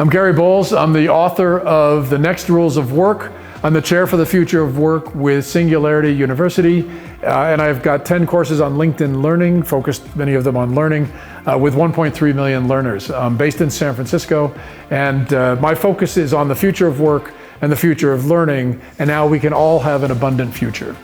I'm Gary Bolles. I'm the author of The Next Rules of Work. I'm the chair for the future of work with Singularity University. And I've got 10 courses on LinkedIn Learning, focused many of them on learning, with 1.3 million learners. I'm based in San Francisco, and my focus is on the future of work and the future of learning, and how we can all have an abundant future.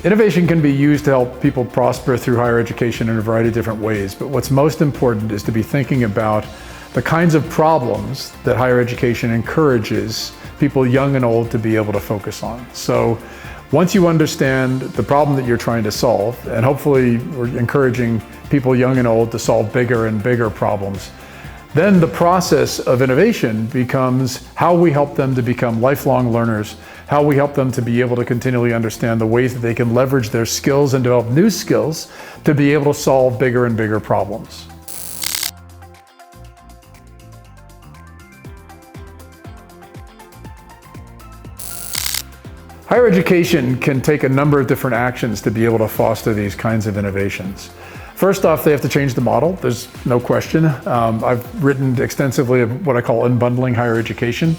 Innovation can be used to help people prosper through higher education in a variety of different ways, but what's most important is to be thinking about the kinds of problems that higher education encourages people young and old to be able to focus on. So once you understand the problem that you're trying to solve, and hopefully we're encouraging people young and old to solve bigger and bigger problems, then the process of innovation becomes how we help them to become lifelong learners, how we help them to be able to continually understand the ways that they can leverage their skills and develop new skills to be able to solve bigger and bigger problems. Higher education can take a number of different actions to be able to foster these kinds of innovations. First off, they have to change the model. There's no question. I've written extensively of what I call unbundling higher education.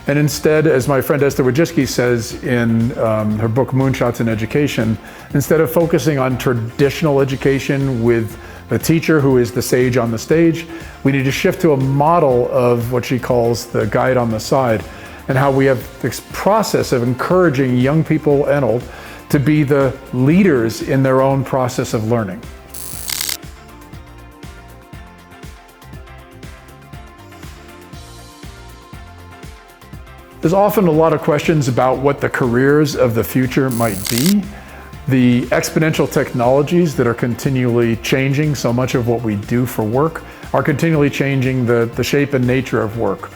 And instead, as my friend Esther Wojcicki says in her book, Moonshots in Education, instead of focusing on traditional education with the teacher who is the sage on the stage, we need to shift to a model of what she calls the guide on the side, and how we have this process of encouraging young people and old to be the leaders in their own process of learning. There's often a lot of questions about what the careers of the future might be. The exponential technologies that are continually changing so much of what we do for work are continually changing the shape and nature of work.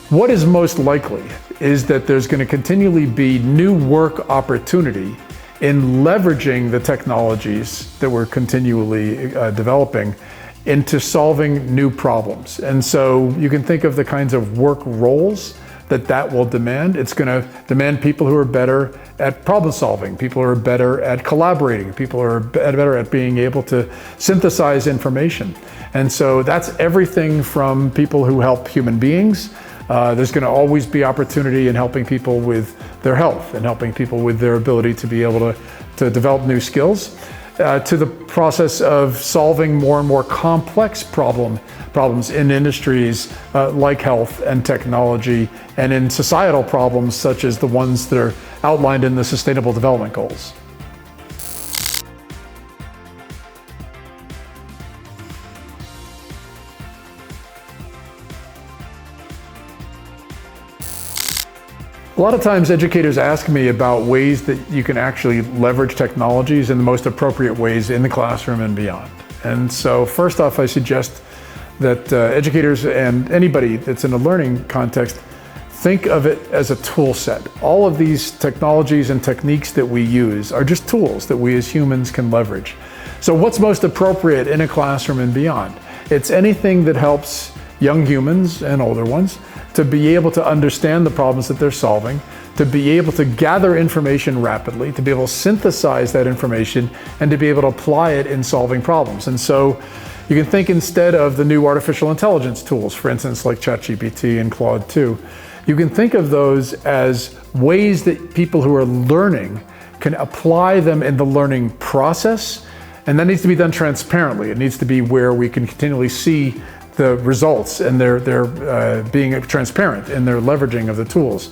What is most likely is that there's going to continually be new work opportunity in leveraging the technologies that we're continually developing into solving new problems. And so you can think of the kinds of work roles that will demand. It's going to demand people who are better at problem solving, people who are better at collaborating, people who are better at being able to synthesize information. And so that's everything from people who help human beings. There's going to always be opportunity in helping people with their health and helping people with their ability to be able to develop new skills, to the process of solving more and more complex problems in industries like health and technology, and in societal problems such as the ones that are outlined in the Sustainable Development Goals. A lot of times educators ask me about ways that you can actually leverage technologies in the most appropriate ways in the classroom and beyond. And so first off, I suggest that educators and anybody that's in a learning context think of it as a tool set. All of these technologies and techniques that we use are just tools that we as humans can leverage. So what's most appropriate in a classroom and beyond? It's anything that helps young humans and older ones to be able to understand the problems that they're solving, to be able to gather information rapidly, to be able to synthesize that information, and to be able to apply it in solving problems. And so you can think, instead of the new artificial intelligence tools, for instance, like ChatGPT and Claude 2, you can think of those as ways that people who are learning can apply them in the learning process. And that needs to be done transparently. It needs to be where we can continually see the results, and they're being transparent in their leveraging of the tools.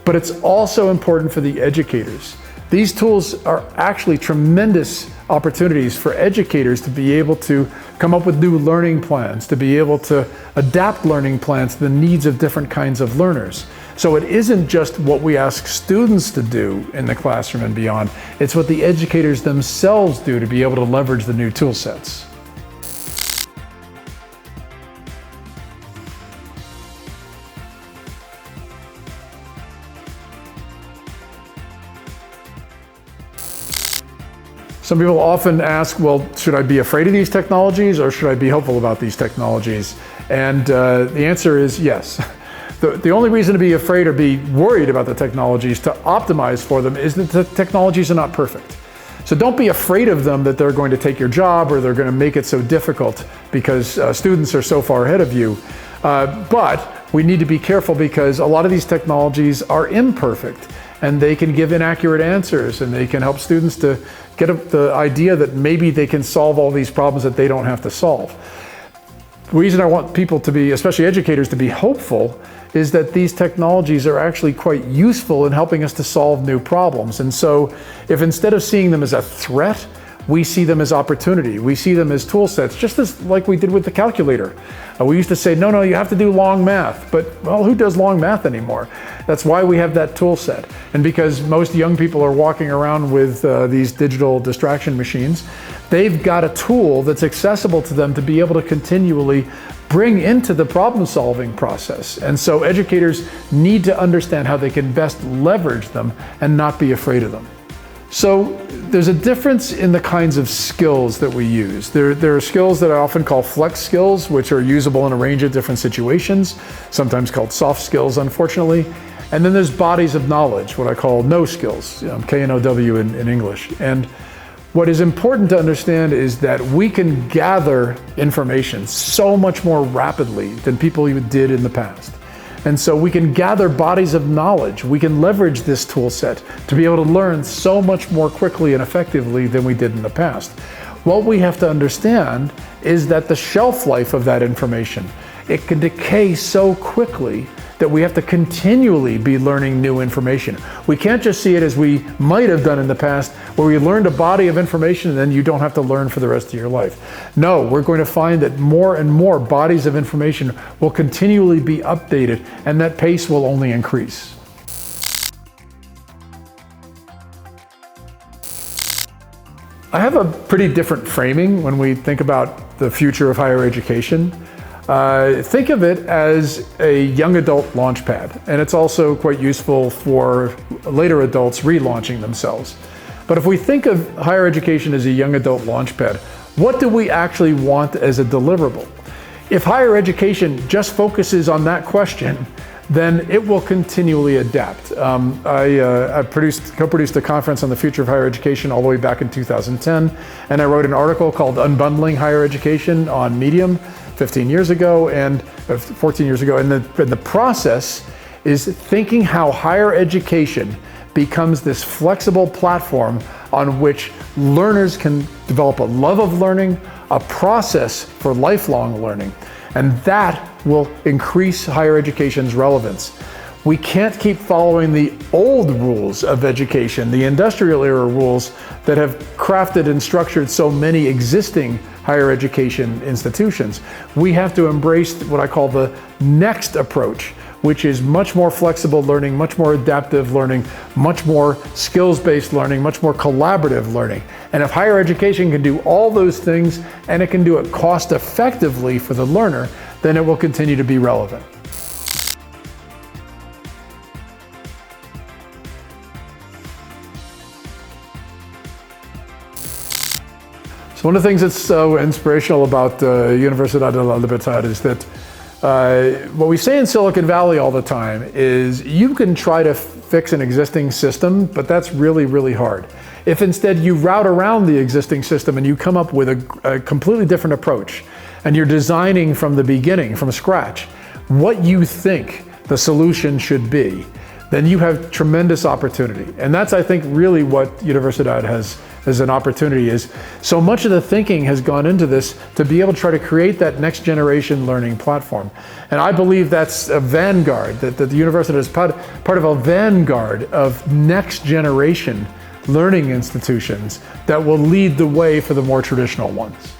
But it's also important for the educators. These tools are actually tremendous opportunities for educators to be able to come up with new learning plans, to be able to adapt learning plans to the needs of different kinds of learners. So it isn't just what we ask students to do in the classroom and beyond, it's what the educators themselves do to be able to leverage the new tool sets. Some people often ask, well, should I be afraid of these technologies or should I be hopeful about these technologies? And the answer is yes. The only reason to be afraid or be worried about the technologies, to optimize for them, is that the technologies are not perfect. So don't be afraid of them that they're going to take your job or they're going to make it so difficult because students are so far ahead of you. But we need to be careful because a lot of these technologies are imperfect and they can give inaccurate answers and they can help students to get the idea that maybe they can solve all these problems that they don't have to solve. The reason I want people to be, especially educators, to be hopeful is that these technologies are actually quite useful in helping us to solve new problems. And so if instead of seeing them as a threat, we see them as opportunity. We see them as tool sets, just as like we did with the calculator. We used to say, no, you have to do long math. But, well, who does long math anymore? That's why we have that tool set. And because most young people are walking around with these digital distraction machines, they've got a tool that's accessible to them to be able to continually bring into the problem-solving process. And so educators need to understand how they can best leverage them and not be afraid of them. So there's a difference in the kinds of skills that we use. There are skills that I often call flex skills, which are usable in a range of different situations, sometimes called soft skills, unfortunately. And then there's bodies of knowledge, what I call know skills, K-N-O-W in English. And what is important to understand is that we can gather information so much more rapidly than people even did in the past. And so we can gather bodies of knowledge. We can leverage this tool set to be able to learn so much more quickly and effectively than we did in the past. What we have to understand is that the shelf life of that information, it can decay so quickly that we have to continually be learning new information. We can't just see it as we might have done in the past, where we learned a body of information and then you don't have to learn for the rest of your life. No, we're going to find that more and more bodies of information will continually be updated, and that pace will only increase. I have a pretty different framing when we think about the future of higher education. Think of it as a young adult launch pad, and it's also quite useful for later adults relaunching themselves. But if we think of higher education as a young adult launch pad, what do we actually want as a deliverable? If higher education just focuses on that question, then it will continually adapt. I co-produced a conference on the future of higher education all the way back in 2010, and I wrote an article called Unbundling Higher Education on Medium 14 years ago, and the process is thinking how higher education becomes this flexible platform on which learners can develop a love of learning, a process for lifelong learning, and that will increase higher education's relevance. We can't keep following the old rules of education, the industrial era rules that have crafted and structured so many existing higher education institutions. We have to embrace what I call the next approach, which is much more flexible learning, much more adaptive learning, much more skills-based learning, much more collaborative learning. And if higher education can do all those things and it can do it cost effectively for the learner, then it will continue to be relevant. So one of the things that's so inspirational about Universidad de la Libertad is that what we say in Silicon Valley all the time is you can try to fix an existing system, but that's really, really hard. If instead you route around the existing system and you come up with a completely different approach, and you're designing from the beginning, from scratch, what you think the solution should be, then you have tremendous opportunity. And that's, I think, really what Universidad has as an opportunity is. So much of the thinking has gone into this to be able to try to create that next generation learning platform. And I believe that's a vanguard, that the Universidad is part of a vanguard of next generation learning institutions that will lead the way for the more traditional ones.